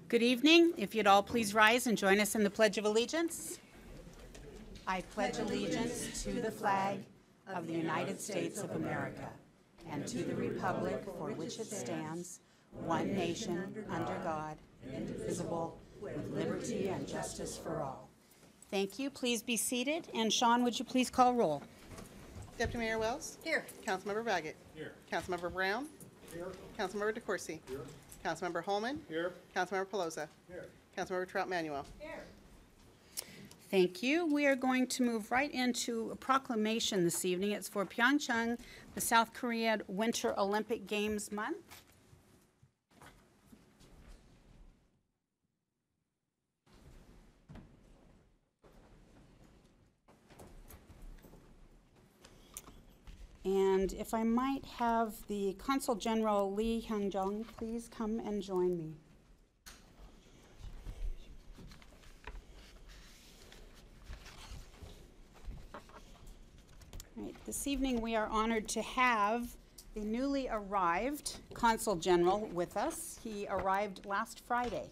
Good evening. If you'd all please rise and join us in the Pledge of Allegiance. I pledge allegiance to the flag of the United States of America and to the republic for which it stands, one nation, under God, indivisible, with liberty and justice for all. Thank you. Please be seated. And Sean, would you please call roll? Deputy Mayor Wells? Here. Councilmember Baggett? Here. Councilmember Brown? Here. Councilmember DeCoursey? Here. Councilmember Holman? Here. Councilmember Pelosa? Here. Councilmember Trout Manuel? Here. Thank you. We are going to move right into a proclamation this evening. It's for Pyeongchang, the South Korea Winter Olympic Games month. And if I might have the Consul General Lee Hyung-jung please come and join me. All right, this evening we are honored to have the newly arrived Consul General with us. He arrived last Friday,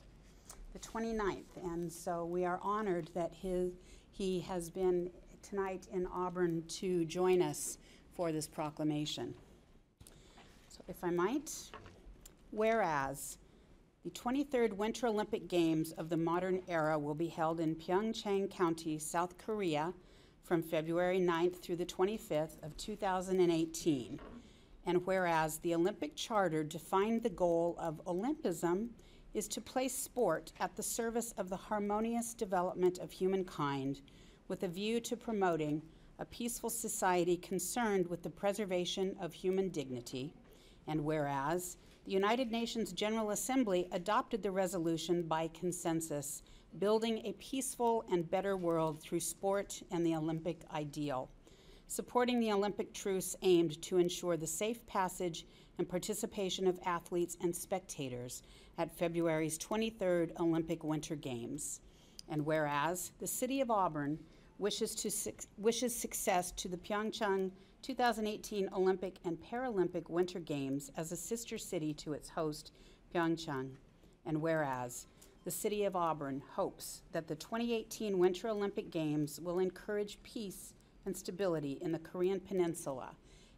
the 29th, and so we are honored that he has been tonight in Auburn to join us for this proclamation. So if I might, whereas the 23rd Winter Olympic Games of the modern era will be held in Pyeongchang County, South Korea from February 9th through the 25th of 2018. And whereas the Olympic Charter defined the goal of Olympism is to place sport at the service of the harmonious development of humankind with a view to promoting a peaceful society concerned with the preservation of human dignity, and whereas the United Nations General Assembly adopted the resolution by consensus, building a peaceful and better world through sport and the Olympic ideal, supporting the Olympic truce aimed to ensure the safe passage and participation of athletes and spectators at February's 23rd Olympic Winter Games, and whereas the City of Auburn wishes success to the Pyeongchang 2018 Olympic and Paralympic Winter Games as a sister city to its host, Pyeongchang. And whereas the City of Auburn hopes that the 2018 Winter Olympic Games will encourage peace and stability in the Korean Peninsula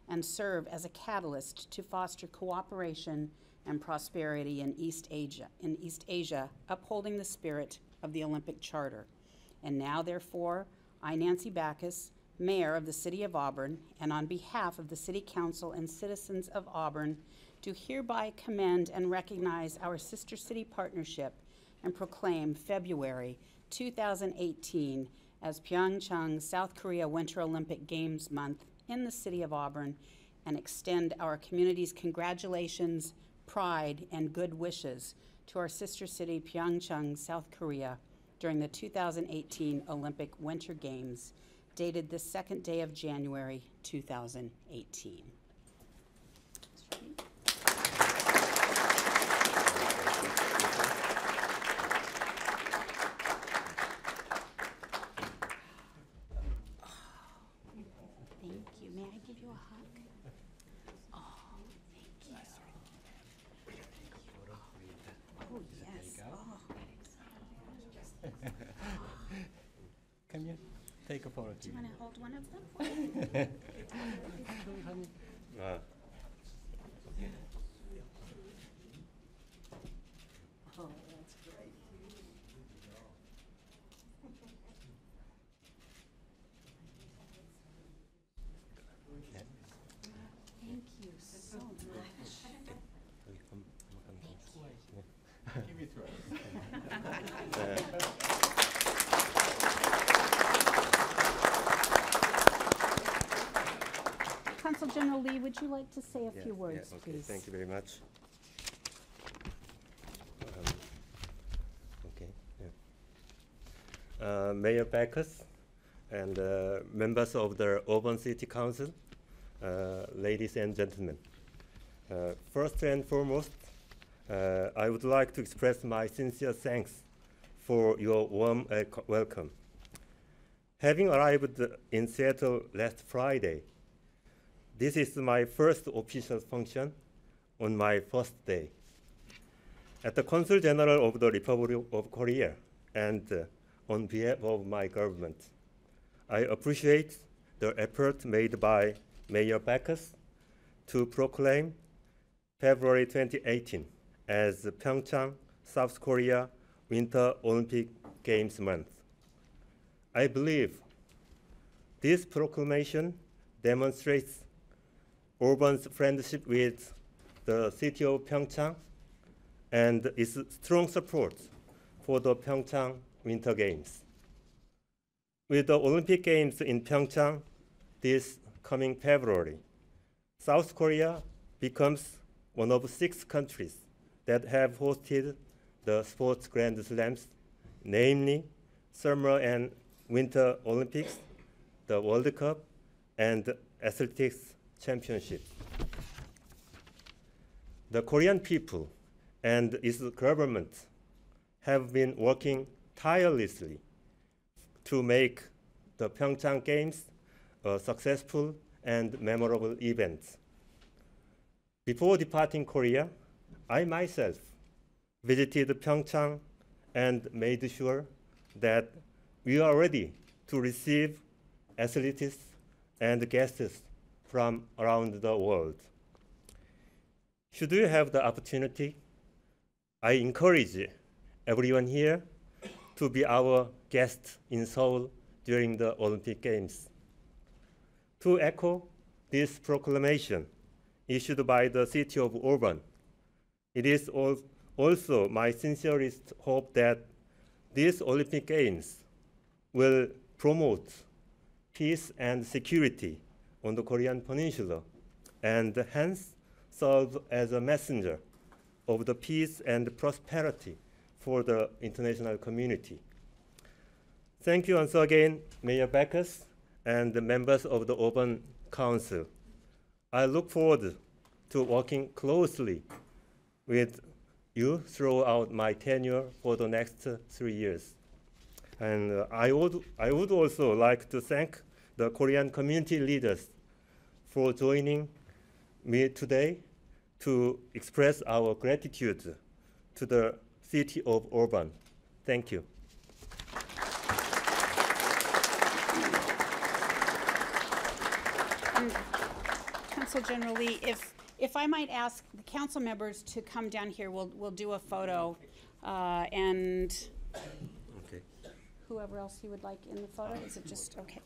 and serve as a catalyst to foster cooperation and prosperity in East Asia, upholding the spirit of the Olympic Charter. And now, therefore, I, Nancy Backus, Mayor of the City of Auburn, and on behalf of the City Council and citizens of Auburn, do hereby commend and recognize our sister city partnership and proclaim February 2018 as Pyeongchang, South Korea Winter Olympic Games Month in the City of Auburn, and extend our community's congratulations, pride, and good wishes to our sister city, Pyeongchang, South Korea, during the 2018 Olympic Winter Games, dated the 2nd day of January, 2018. Thank you. May I give you a hug? Oh, thank you. Oh, yes. Oh. Can you take a photo? Do you want to hold one of them for me? Oh, that's great. Thank you so much. Give me throw. Consul General Lee, would you like to say a few words, okay. please? Thank you very much. Mayor Backus and members of the Auburn City Council, ladies and gentlemen. First and foremost, I would like to express my sincere thanks for your warm welcome. Having arrived in Seattle last Friday, this is my first official function on my first day. At the Consul General of the Republic of Korea and on behalf of my government, I appreciate the effort made by Mayor Backus to proclaim February 2018 as Pyeongchang, South Korea Winter Olympic Games Month. I believe this proclamation demonstrates Auburn's friendship with the city of Pyeongchang and its strong support for the Pyeongchang Winter Games. With the Olympic Games in Pyeongchang this coming February, South Korea becomes one of 6 countries that have hosted the sports Grand Slams, namely Summer and Winter Olympics, the World Cup, and Athletics Championships. The Korean people and its government have been working tirelessly to make the Pyeongchang Games a successful and memorable event. Before departing Korea, I myself visited Pyeongchang and made sure that we are ready to receive athletes and guests from around the world. Should you have the opportunity, I encourage everyone here to be our guest in Seoul during the Olympic Games. To echo this proclamation issued by the city of Auburn, it is also my sincerest hope that these Olympic Games will promote peace and security on the Korean Peninsula and hence serve as a messenger of the peace and prosperity for the international community. Thank you once again, Mayor Backus and the members of the Auburn Council. I look forward to working closely with you throughout my tenure for the next 3 years. And I would also like to thank the Korean community leaders for joining me today to express our gratitude to the city of Auburn. Thank you. Council General Lee, if I might ask the council members to come down here, we'll do a photo, and Okay. whoever else you would like in the photo. Is it just okay?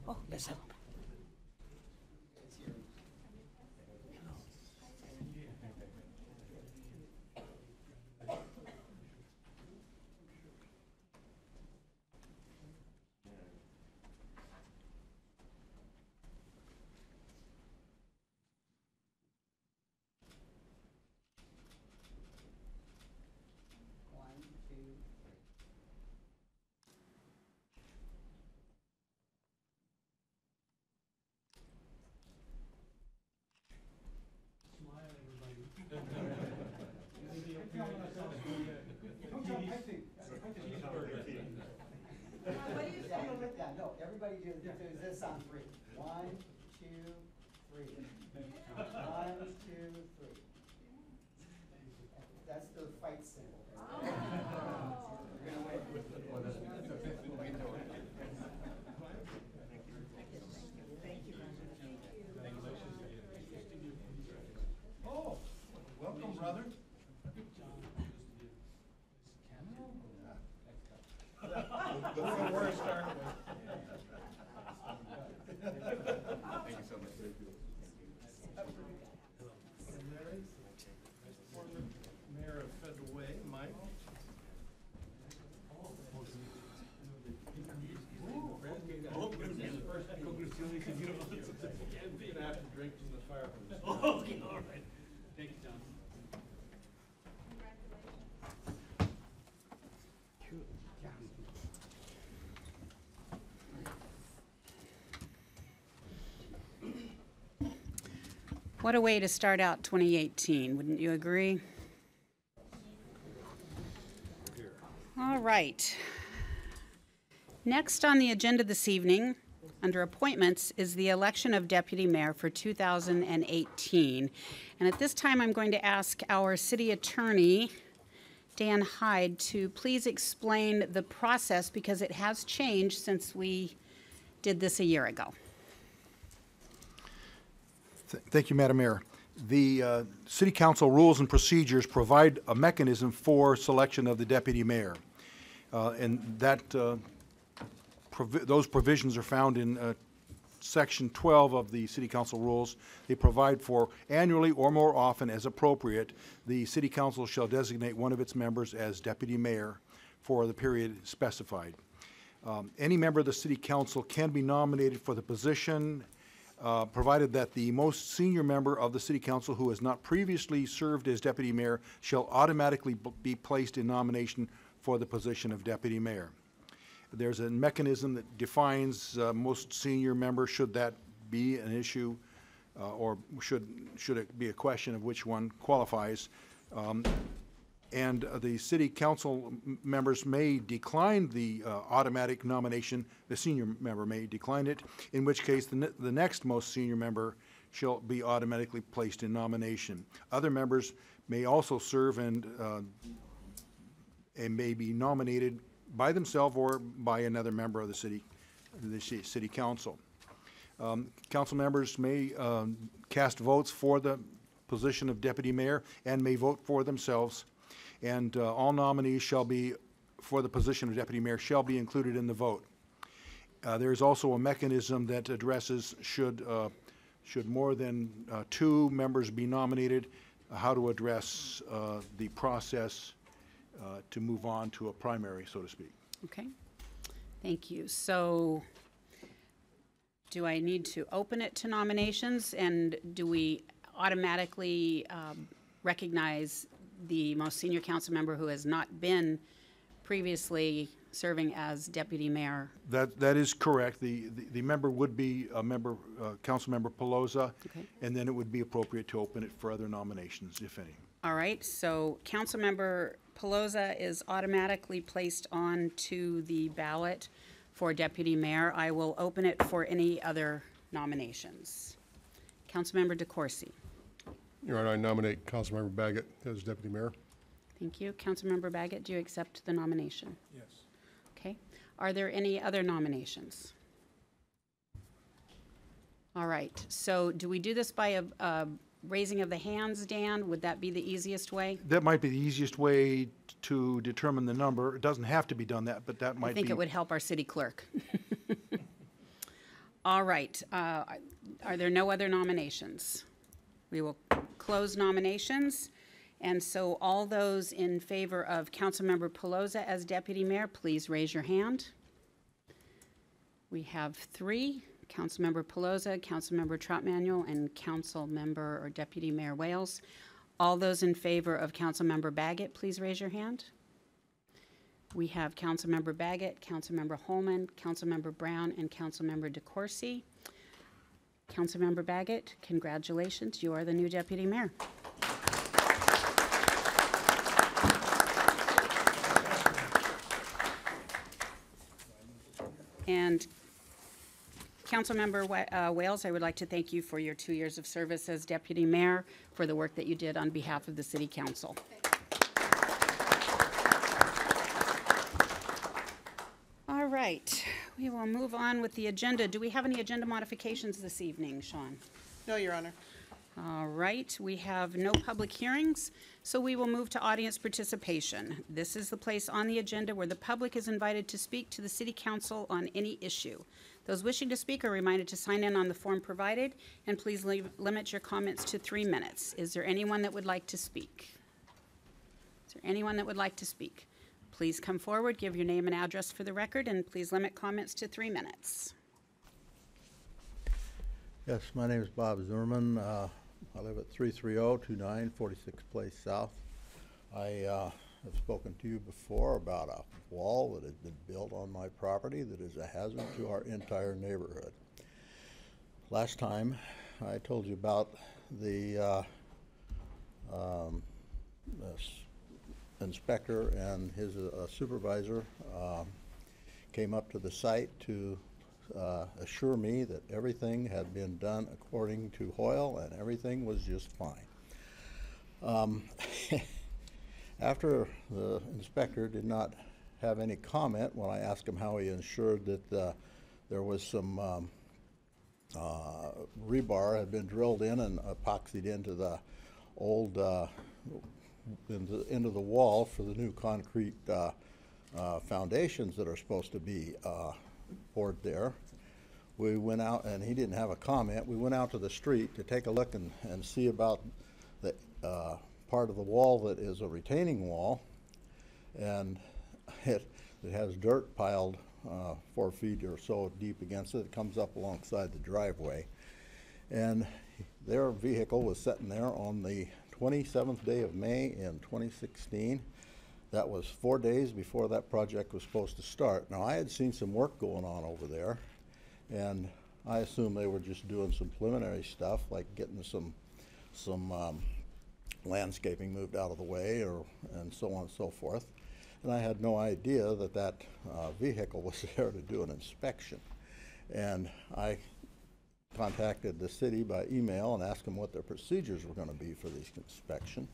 Oh, yes. No, everybody do this on 3. 1, 2, 3. 1, 2, 3. That's the fight symbol. You're gonna win. Oh, welcome, brother. Before where to start with. Thank you so much. Larry, former mayor of Federal Way, Mike. Congratulations. You don't gonna have to drink from the fire hose. Okay, all right. Thank you, John. What a way to start out 2018, wouldn't you agree? All right. Next on the agenda this evening under appointments is the election of deputy mayor for 2018. And at this time, I'm going to ask our city attorney, Dan Hyde, to please explain the process because it has changed since we did this a year ago. Thank you, Madam Mayor. The City Council rules and procedures provide a mechanism for selection of the deputy mayor. And that those provisions are found in Section 12 of the City Council rules. They provide for annually or more often as appropriate, the City Council shall designate one of its members as deputy mayor for the period specified. Any member of the City Council can be nominated for the position provided that the most senior member of the City Council who has not previously served as deputy mayor shall automatically be placed in nomination for the position of deputy mayor. There's a mechanism that defines most senior member, should that be an issue, or should it be a question of which one qualifies. And the City Council members may decline the automatic nomination. The senior member may decline it, in which case the next most senior member shall be automatically placed in nomination. Other members may also serve and may be nominated by themselves or by another member of the City Council. Council members may cast votes for the position of deputy mayor and may vote for themselves. And all nominees shall be, for the position of deputy mayor, shall be included in the vote. There is also a mechanism that addresses should more than 2 members be nominated, how to address the process to move on to a primary, so to speak. Okay, thank you. So do I need to open it to nominations, and do we automatically recognize the most senior council member who has not been previously serving as deputy mayor? That is correct. The member would be a member, Council Member Pelosa, Okay. and then it would be appropriate to open it for other nominations, if any. All right, so Councilmember Pelosa is automatically placed onto the ballot for deputy mayor. I will open it for any other nominations. Councilmember DeCoursey. Your Honor, I nominate Councilmember Baggett as deputy mayor. Thank you. Councilmember Baggett, do you accept the nomination? Yes. Okay. Are there any other nominations? All right, so do we do this by a raising of the hands, Dan? Would that be the easiest way? That might be the easiest way to determine the number. It doesn't have to be done that, but that might be. I think it would help our city clerk. All right, are there no other nominations? We will close nominations. And so all those in favor of Councilmember Pelosa as deputy mayor, please raise your hand. We have 3. Councilmember Pelosa, Councilmember Troutmanuel, and Councilmember or Deputy Mayor Wales. All those in favor of Councilmember Baggett, please raise your hand. We have Councilmember Baggett, Councilmember Holman, Councilmember Brown, and Councilmember DeCoursey. Councilmember Baggett, congratulations, you are the new deputy mayor. And Councilmember Wales, I would like to thank you for your 2 years of service as deputy mayor, for the work that you did on behalf of the City Council. All right, we will move on with the agenda. Do we have any agenda modifications this evening, Sean? No, Your Honor. All right, we have no public hearings, so we will move to audience participation. This is the place on the agenda where the public is invited to speak to the City Council on any issue. Those wishing to speak are reminded to sign in on the form provided, and please limit your comments to 3 minutes. Is there anyone that would like to speak? Is there anyone that would like to speak? Please come forward, give your name and address for the record, and please limit comments to 3 minutes. Yes, my name is Bob Zimmerman. I live at 33029 46th Place South. I have spoken to you before about a wall that has been built on my property that is a hazard to our entire neighborhood. Last time I told you about the inspector and his supervisor came up to the site to assure me that everything had been done according to Hoyle and everything was just fine. After the inspector did not have any comment when I asked him how he ensured that there was some rebar had been drilled in and epoxied into the old into the wall for the new concrete foundations that are supposed to be poured there. We went out, and he didn't have a comment. We went out to the street to take a look and see about the part of the wall that is a retaining wall, and it has dirt piled 4 feet or so deep against it. It comes up alongside the driveway. And their vehicle was sitting there on the 27th day of May in 2016. That was 4 days before that project was supposed to start. Now, I had seen some work going on over there, and I assumed they were just doing some preliminary stuff, like getting some landscaping moved out of the way, and so on and so forth. And I had no idea that that vehicle was there to do an inspection. And I contacted the city by email and asked them what their procedures were going to be for this inspection.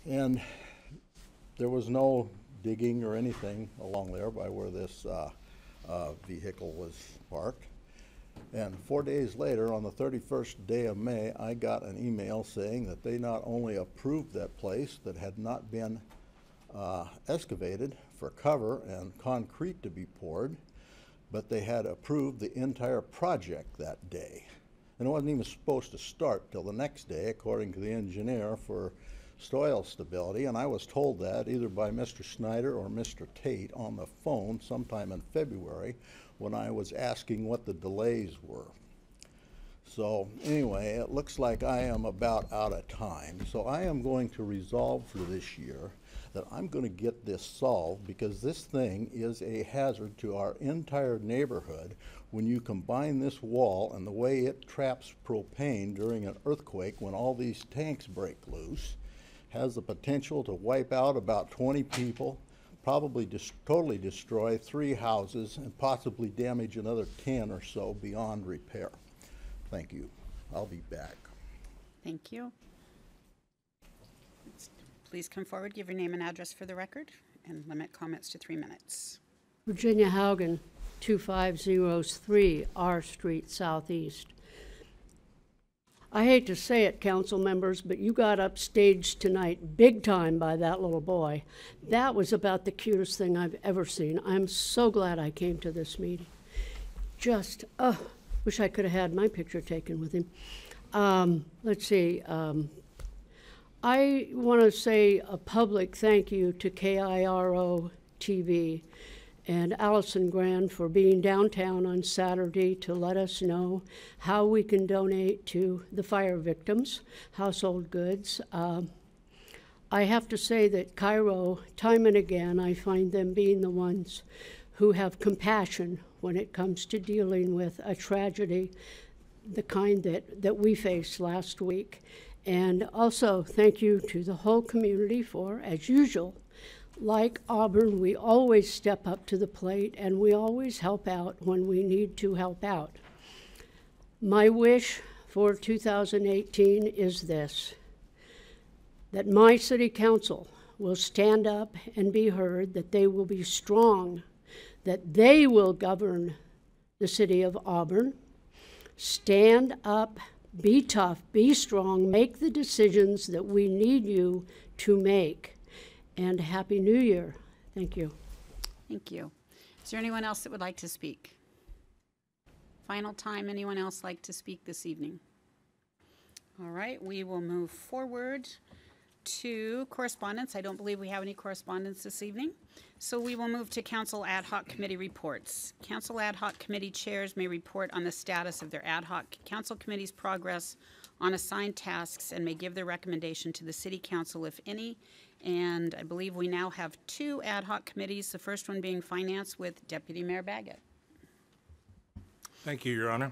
And there was no digging or anything along there by where this vehicle was parked. And 4 days later, on the 31st day of May, I got an email saying that they not only approved that place that had not been excavated for cover and concrete to be poured, but they had approved the entire project that day. And it wasn't even supposed to start till the next day, according to the engineer for soil stability. And I was told that either by Mr. Snyder or Mr. Tate on the phone sometime in February when I was asking what the delays were. So anyway, it looks like I am about out of time. So I am going to resolve for this year that I'm going to get this solved, because this thing is a hazard to our entire neighborhood. When you combine this wall and the way it traps propane during an earthquake when all these tanks break loose, has the potential to wipe out about 20 people, probably totally destroy 3 houses, and possibly damage another 10 or so beyond repair. Thank you. I'll be back. Thank you. Please come forward, give your name and address for the record, and limit comments to 3 minutes. Virginia Haugen, 2503 R Street Southeast. I hate to say it, council members, but you got upstaged tonight big time by that little boy. That was about the cutest thing I've ever seen. I'm so glad I came to this meeting. Just, wish I could have had my picture taken with him. Let's see. I want to say a public thank you to KIRO TV and Allison Grand for being downtown on Saturday to let us know how we can donate to the fire victims, household goods. I have to say that KIRO, time and again, I find them being the ones who have compassion when it comes to dealing with a tragedy, the kind that we faced last week. And also, thank you to the whole community for, as usual, like Auburn, we always step up to the plate and we always help out when we need to help out. My wish for 2018 is this, that my city council will stand up and be heard, that they will be strong, that they will govern the city of Auburn. Stand up, be tough, be strong, make the decisions that we need you to make. And Happy New Year. Thank you. Thank you. Is there anyone else that would like to speak? Final time, anyone else like to speak this evening? All right, we will move forward to correspondence. I don't believe we have any correspondence this evening. So we will move to Council Ad Hoc Committee reports. Council Ad Hoc Committee chairs may report on the status of their ad hoc council committee's progress on assigned tasks and may give their recommendation to the City Council, if any. And I believe we now have 2 ad hoc committees, the first one being Finance with Deputy Mayor Baggett. Thank you, Your Honor.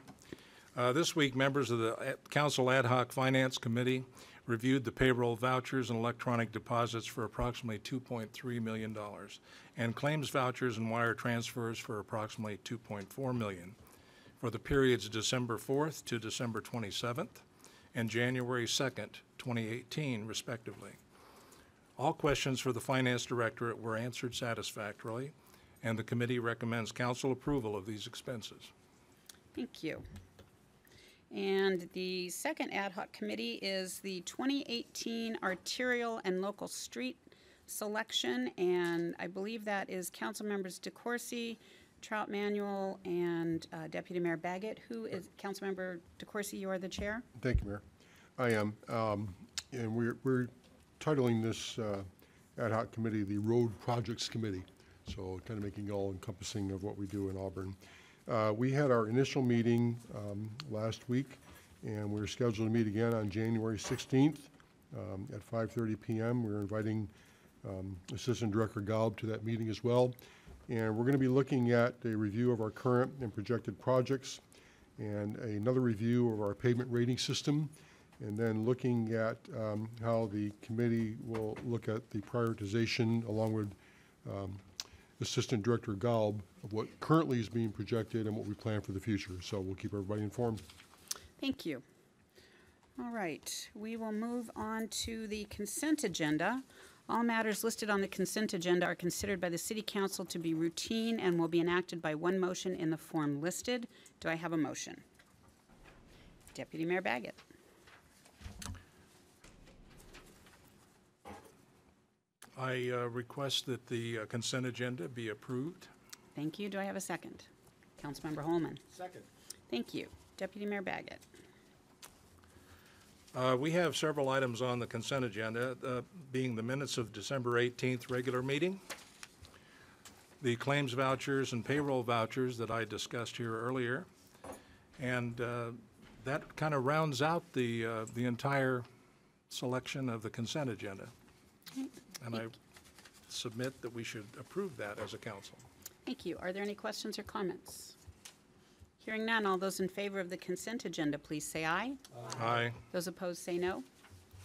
This week, members of the Council Ad Hoc Finance Committee reviewed the payroll vouchers and electronic deposits for approximately $2.3 million, and claims vouchers and wire transfers for approximately $2.4 million for the periods December 4th to December 27th and January 2nd, 2018, respectively. All questions for the Finance Directorate were answered satisfactorily, and the committee recommends council approval of these expenses. Thank you. And the second ad hoc committee is the 2018 arterial and local street selection, and I believe that is council members DeCoursey, Trout Manuel, and Deputy Mayor Baggett. Who is Councilmember DeCoursey? You are the chair. Thank you, Mayor. I am, and we're titling this ad hoc committee the Road Projects Committee, so kind of making it all encompassing of what we do in Auburn. We had our initial meeting last week, and we're scheduled to meet again on January 16th at 5:30 p.m. We're inviting Assistant Director Galb to that meeting as well. And we're going to be looking at a review of our current and projected projects and another review of our pavement rating system, and then looking at how the committee will look at the prioritization along with Assistant Director Galb of what currently is being projected and what we plan for the future. So we'll keep everybody informed. Thank you. All right, we will move on to the consent agenda. All matters listed on the consent agenda are considered by the City Council to be routine and will be enacted by one motion in the form listed. Do I have a motion? Deputy Mayor Baggett. I request that the consent agenda be approved. Thank you. Do I have a second? Councilmember Holman. Second. Thank you. Deputy Mayor Baggett. We have several items on the consent agenda, being the minutes of December 18th regular meeting, the claims vouchers and payroll vouchers that I discussed here earlier, and that kind of rounds out the entire selection of the consent agenda. And I submit that we should approve that as a council. Thank you. Are there any questions or comments? Hearing none, all those in favor of the consent agenda, please say aye. Aye. Those opposed say no.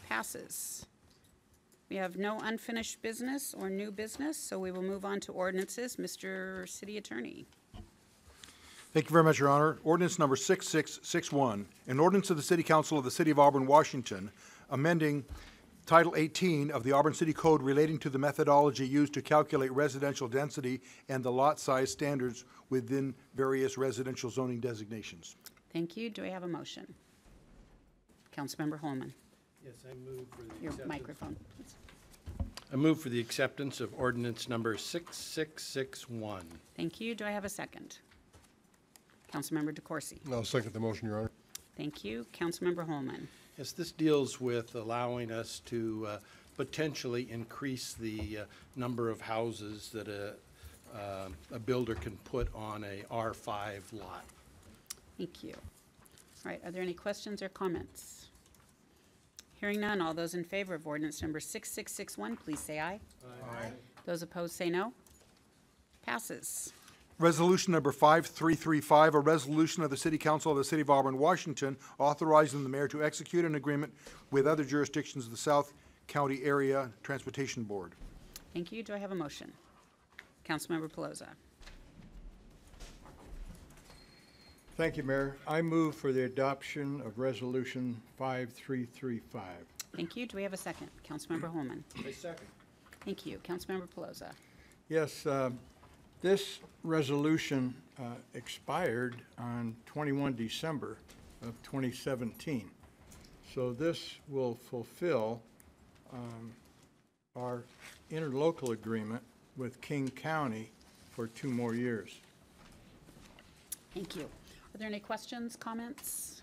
Passes. We have no unfinished business or new business, so we will move on to ordinances. Mr. City Attorney. Thank you very much, Your Honor. Ordinance number 6661, an ordinance of the City Council of the City of Auburn, Washington, amending Title 18 of the Auburn City Code relating to the methodology used to calculate residential density and the lot size standards within various residential zoning designations. Thank you. Do I have a motion? Councilmember Holman. Yes, I move for the Your acceptance. microphone, please. I move for the acceptance of ordinance number 6661. Thank you. Do I have a second? Councilmember DeCoursey. I'll second the motion, Your Honor. Thank you. Councilmember Holman. Yes, this deals with allowing us to potentially increase the number of houses that a builder can put on a R5 lot. Thank you. All right, are there any questions or comments? Hearing none, all those in favor of ordinance number 6661, please say aye. Aye. Those opposed say no. Passes. Resolution number 5335, a resolution of the City Council of the City of Auburn, Washington, authorizing the mayor to execute an agreement with other jurisdictions of the South County Area Transportation Board. Thank you. Do I have a motion? Councilmember Pelosi. Thank you, Mayor. I move for the adoption of Resolution 5335. Thank you. Do we have a second? Councilmember Holman. A second. Thank you. Councilmember Pelosi. Yes, this resolution expired on 21 December of 2017. So this will fulfill our interlocal agreement with King County for 2 more years. Thank you. Are there any questions, comments?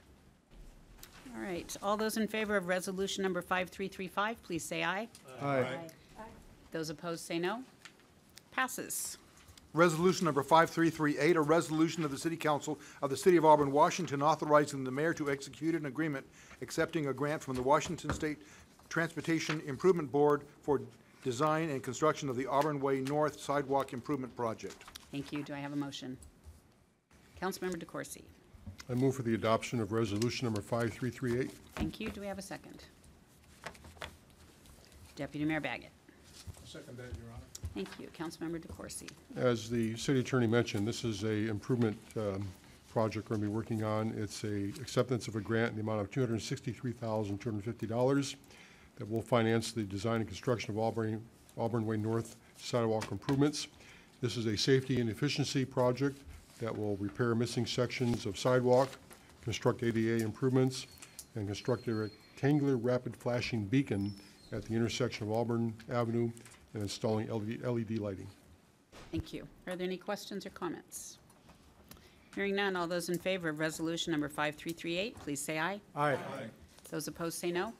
All right. All those in favor of resolution number 5335, please say aye. Aye. Those opposed say no. Passes. Resolution number 5338, a resolution of the City Council of the City of Auburn, Washington, authorizing the mayor to execute an agreement accepting a grant from the Washington State Transportation Improvement Board for design and construction of the Auburn Way North Sidewalk Improvement Project. Thank you. Do I have a motion? Councilmember DeCoursey. I move for the adoption of resolution number 5338. Thank you. Do we have a second? Deputy Mayor Baggett. Second that, Your Honor. Thank you. Councilmember DeCoursey. As the city attorney mentioned, this is a improvement project we're going to be working on. It's a acceptance of a grant in the amount of $263,250 that will finance the design and construction of Auburn Way North sidewalk improvements. This is a safety and efficiency project that will repair missing sections of sidewalk, construct ADA improvements, and construct a rectangular rapid flashing beacon at the intersection of Auburn Avenue and installing LED lighting. Thank you. Are there any questions or comments? Hearing none, all those in favor of resolution number 5338, please say aye. Aye. Those opposed say no.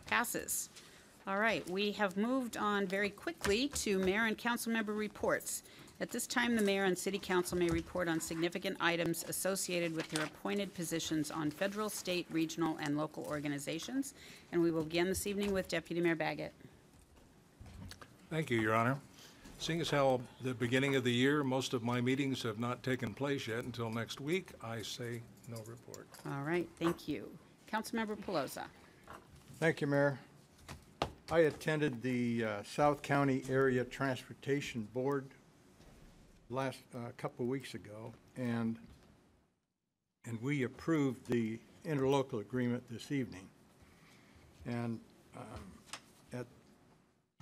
Passes. All right, we have moved on very quickly to mayor and council member reports. At this time, the mayor and city council may report on significant items associated with their appointed positions on federal, state, regional, and local organizations. And we will begin this evening with Deputy Mayor Baggett. Thank you, Your Honor. Seeing as how the beginning of the year, most of my meetings have not taken place yet until next week, I say no report. All right, thank you. Councilmember Pelosa. Thank you, Mayor. I attended the South County Area Transportation Board last couple of weeks ago, and we approved the interlocal agreement this evening. And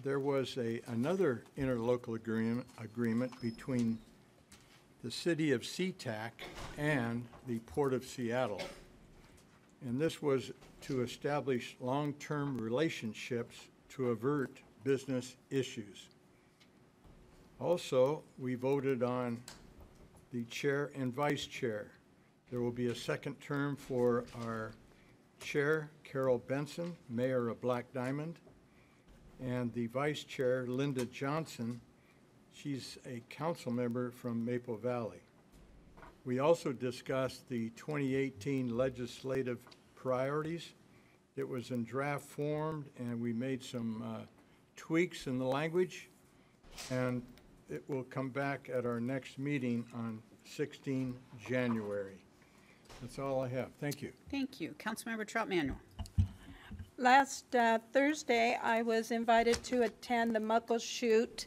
there was another interlocal agreement between the city of SeaTac and the Port of Seattle. And this was to establish long-term relationships to avert business issues. Also, we voted on the chair and vice chair. There will be a second term for our chair, Carol Benson, mayor of Black Diamond, and the vice chair, Linda Johnson. She's a council member from Maple Valley. We also discussed the 2018 legislative priorities. It was in draft form, and we made some tweaks in the language, and it will come back at our next meeting on 16 January. That's all I have. Thank you. Thank you. Councilmember Trout Manuel. Last Thursday, I was invited to attend the Muckleshoot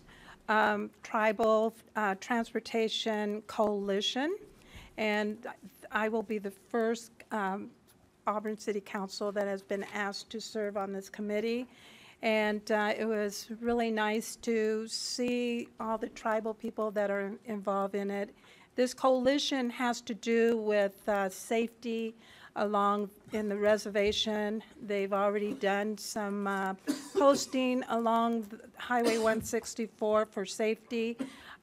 Tribal Transportation Coalition, and I will be the first Auburn City Council that has been asked to serve on this committee. And it was really nice to see all the tribal people that are involved in it. This coalition has to do with safety along in the reservation. They've already done some posting along Highway 164 for safety.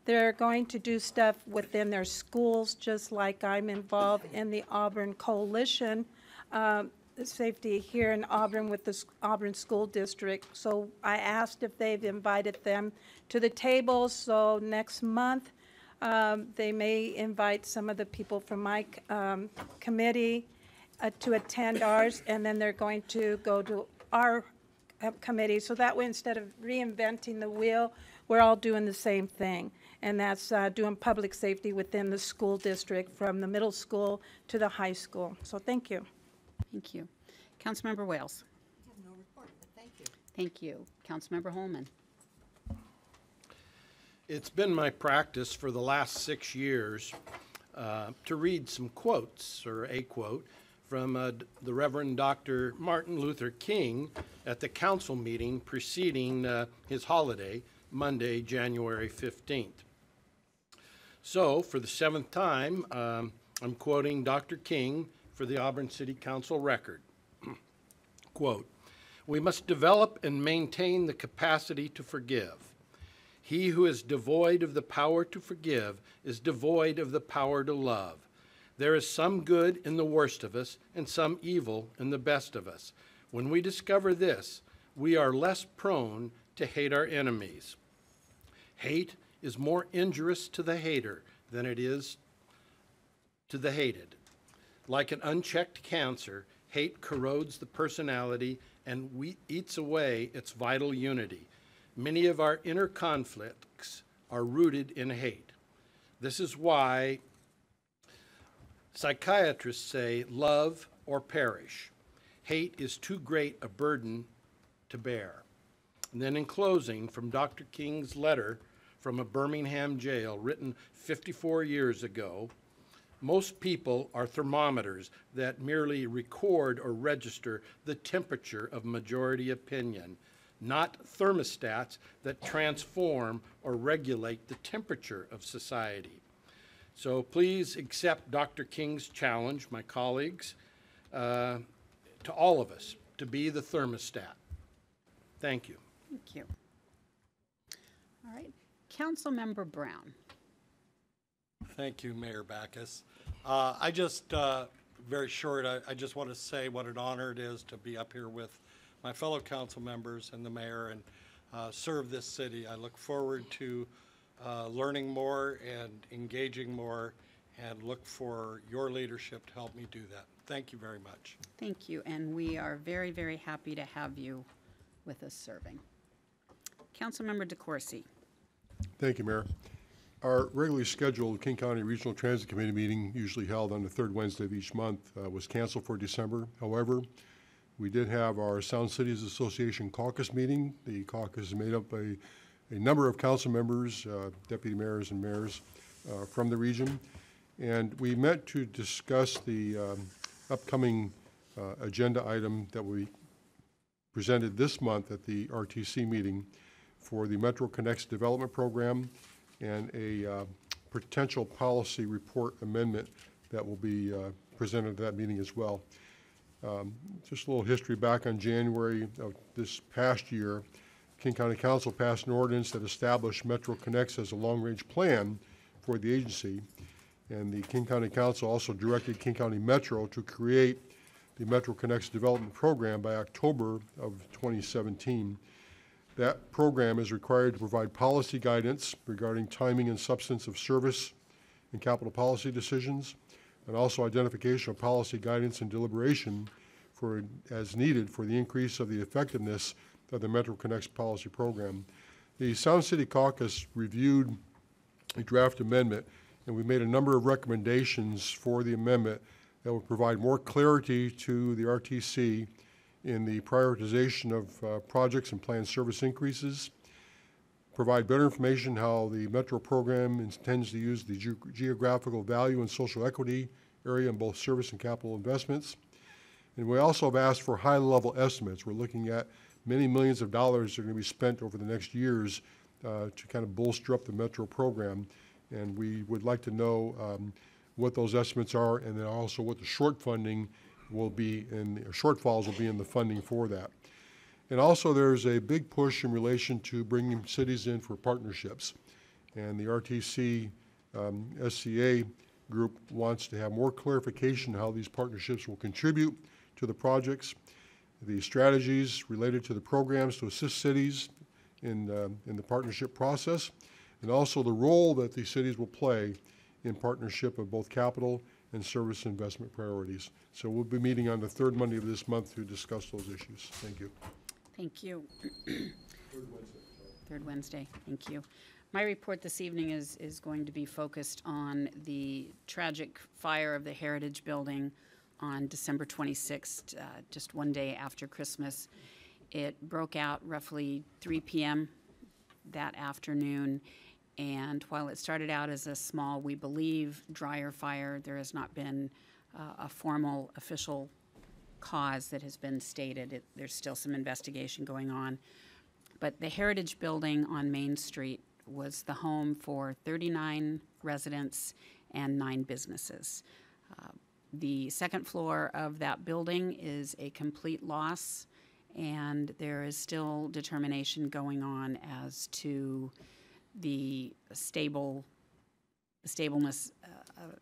They're going to do stuff within their schools, just like I'm involved in the Auburn Coalition safety here in Auburn with the Auburn School District. So I asked if they've invited them to the table. So next month, they may invite some of the people from my committee to attend ours, and then they're going to go to our committee. So that way, instead of reinventing the wheel, we're all doing the same thing. And that's doing public safety within the school district from the middle school to the high school. So thank you. Thank you. Councilmember Wales. I have no report, but thank you. Thank you. Councilmember Holman. It's been my practice for the last 6 years to read some quotes, or a quote, from the Reverend Dr. Martin Luther King at the council meeting preceding his holiday, Monday, January 15th. So, for the 7th time, I'm quoting Dr. King for the Auburn City Council record. Quote, "We must develop and maintain the capacity to forgive. He who is devoid of the power to forgive is devoid of the power to love. There is some good in the worst of us and some evil in the best of us. When we discover this, we are less prone to hate our enemies. Hate is more injurious to the hater than it is to the hated. Like an unchecked cancer, hate corrodes the personality and eats away its vital unity. Many of our inner conflicts are rooted in hate. This is why psychiatrists say love or perish. Hate is too great a burden to bear. And then in closing, from Dr. King's letter from a Birmingham jail written 54 years ago, most people are thermometers that merely record or register the temperature of majority opinion, not thermostats that transform or regulate the temperature of society. So please accept Dr. King's challenge, my colleagues, to all of us, to be the thermostat. Thank you. Thank you. All right, Councilmember Brown. Thank you, Mayor Backus. Very short, I just want to say what an honor it is to be up here with my fellow council members and the mayor and serve this city. I look forward to learning more and engaging more and look for your leadership to help me do that. Thank you very much. Thank you, and we are very, very happy to have you with us serving. Councilmember DeCoursey. Thank you, Mayor. Our regularly scheduled King County Regional Transit Committee meeting, usually held on the third Wednesday of each month, was canceled for December. However, we did have our Sound Cities Association caucus meeting. The caucus is made up a number of council members, deputy mayors and mayors from the region. And we met to discuss the upcoming agenda item that we presented this month at the RTC meeting for the Metro Connects Development Program and a potential policy report amendment that will be presented at that meeting as well. Just a little history. Back on January of this past year, King County Council passed an ordinance that established Metro Connects as a long-range plan for the agency. And the King County Council also directed King County Metro to create the Metro Connects Development Program by October of 2017. That program is required to provide policy guidance regarding timing and substance of service and capital policy decisions, and also identification of policy guidance and deliberation for as needed for the increase of the effectiveness of the Metro Connects policy program. The Sound City Caucus reviewed a draft amendment, and we made a number of recommendations for the amendment that would provide more clarity to the RTC in the prioritization of projects and planned service increases, provide better information how the Metro program intends to use the geographical value and social equity area in both service and capital investments. And we also have asked for high-level estimates. We're looking at many millions of dollars that are going to be spent over the next years to kind of bolster up the Metro program. And we would like to know what those estimates are, and then also what the shortfalls will be in the funding for that. And also there's a big push in relation to bringing cities in for partnerships. And the RTC SCA group wants to have more clarification how these partnerships will contribute to the projects, the strategies related to the programs to assist cities in the partnership process, and also the role that the cities will play in partnership of both capital and service investment priorities. So we'll be meeting on the third Monday of this month to discuss those issues. Thank you. Thank you. Third Wednesday, thank you. My report this evening is going to be focused on the tragic fire of the Heritage Building on December 26th, just one day after Christmas. It broke out roughly 3 p.m. that afternoon, and while it started out as a small, we believe, dryer fire, there has not been a formal official cause that has been stated. There's still some investigation going on. But the Heritage Building on Main Street was the home for 39 residents and 9 businesses. The second floor of that building is a complete loss, and there is still determination going on as to the stableness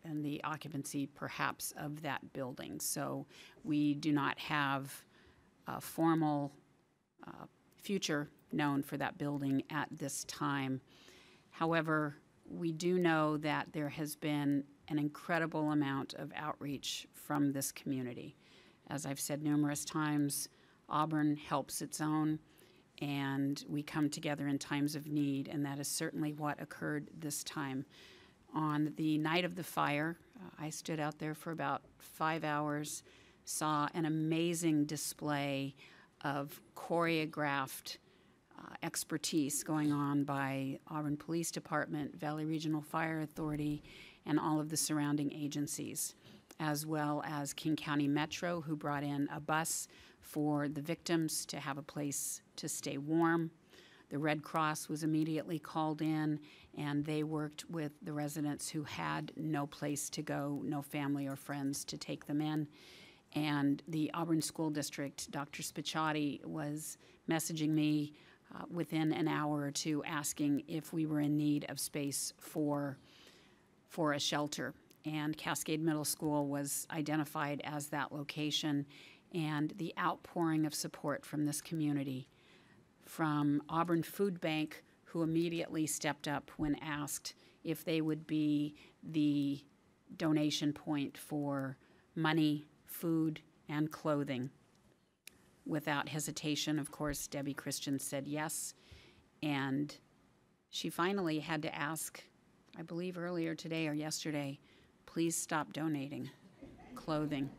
and the occupancy perhaps of that building. So we do not have a formal future known for that building at this time. However, we do know that there has been an incredible amount of outreach from this community. As I've said numerous times, Auburn helps its own, and we come together in times of need, and that is certainly what occurred this time. On the night of the fire, I stood out there for about 5 hours, saw an amazing display of choreographed expertise going on by Auburn Police Department, Valley Regional Fire Authority, and all of the surrounding agencies, as well as King County Metro, who brought in a bus for the victims to have a place to stay warm. The Red Cross was immediately called in, and they worked with the residents who had no place to go, no family or friends to take them in. And the Auburn School District, Dr. Spiciotti, was messaging me within an hour or two asking if we were in need of space for a shelter. And Cascade Middle School was identified as that location, and the outpouring of support from this community, from Auburn Food Bank, who immediately stepped up when asked if they would be the donation point for money, food, and clothing. Without hesitation, of course, Debbie Christian said yes, and she finally had to ask, I believe earlier today or yesterday, please stop donating clothing.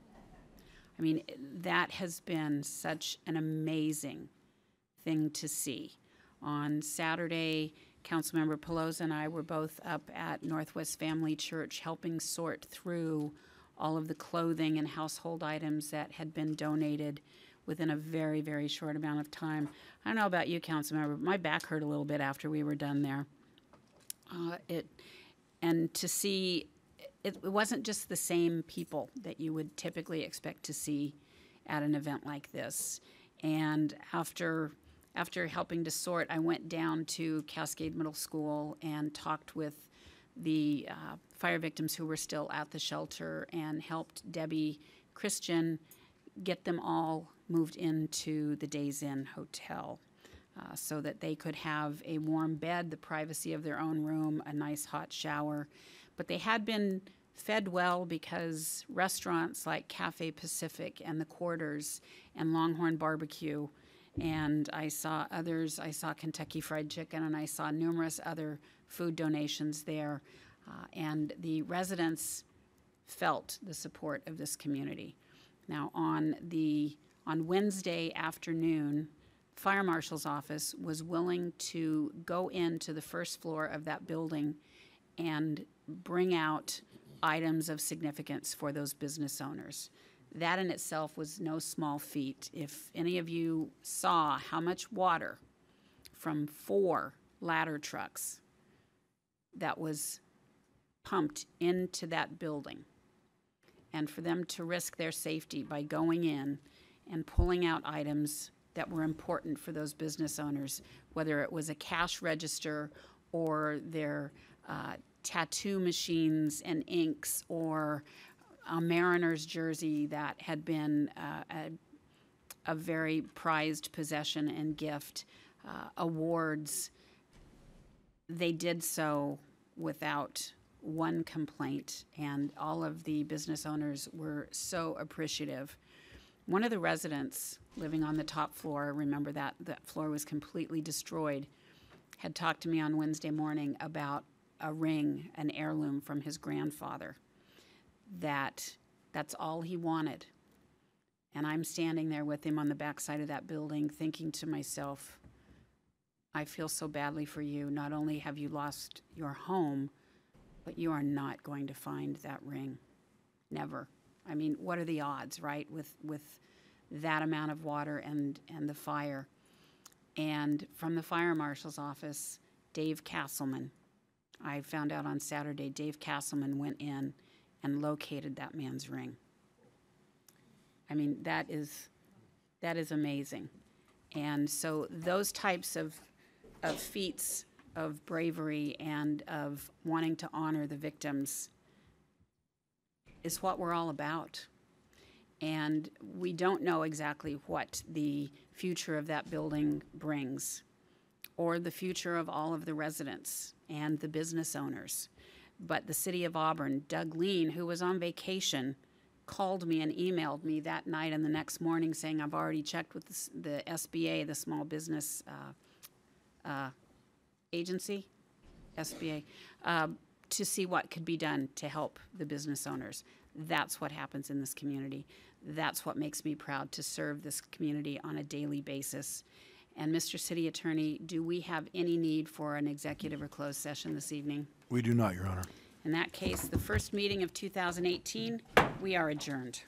I mean, that has been such an amazing thing to see. On Saturday, Councilmember Pelosi and I were both up at Northwest Family Church helping sort through all of the clothing and household items that had been donated within a very, very short amount of time. I don't know about you, Councilmember, but my back hurt a little bit after we were done there. And to see, it wasn't just the same people that you would typically expect to see at an event like this. And after helping to sort, I went down to Cascade Middle School and talked with the fire victims who were still at the shelter and helped Debbie Christian get them all moved into the Days Inn Hotel so that they could have a warm bed, the privacy of their own room, a nice hot shower. But they had been fed well because restaurants like Cafe Pacific and the Quarters and Longhorn Barbecue, and I saw others, I saw Kentucky Fried Chicken, and I saw numerous other food donations there. And the residents felt the support of this community. Now, on Wednesday afternoon, Fire Marshal's office was willing to go into the first floor of that building and bring out items of significance for those business owners. That in itself was no small feat. If any of you saw how much water from 4 ladder trucks that was pumped into that building, and for them to risk their safety by going in and pulling out items that were important for those business owners, whether it was a cash register or their tattoo machines and inks or a Mariners jersey that had been a very prized possession and gift, awards, they did so without one complaint, and all of the business owners were so appreciative. One of the residents living on the top floor, remember that floor was completely destroyed, had talked to me on Wednesday morning about a ring, an heirloom from his grandfather, that's all he wanted. And I'm standing there with him on the backside of that building thinking to myself, I feel so badly for you. Not only have you lost your home, but you are not going to find that ring. Never. I mean, what are the odds, right, with that amount of water and the fire? And from the fire marshal's office, Dave Castleman, I found out on Saturday, Dave Castleman went in and located that man's ring. I mean, that is amazing. And so those types of feats of bravery and of wanting to honor the victims is what we're all about. And we don't know exactly what the future of that building brings, or the future of all of the residents and the business owners. But the city of Auburn, Doug Lean, who was on vacation, called me and emailed me that night and the next morning saying, I've already checked with the SBA, the Small Business Agency, SBA, to see what could be done to help the business owners. That's what happens in this community. That's what makes me proud to serve this community on a daily basis. And Mr. City Attorney, do we have any need for an executive or closed session this evening? We do not, Your Honor. In that case, the first meeting of 2018, we are adjourned.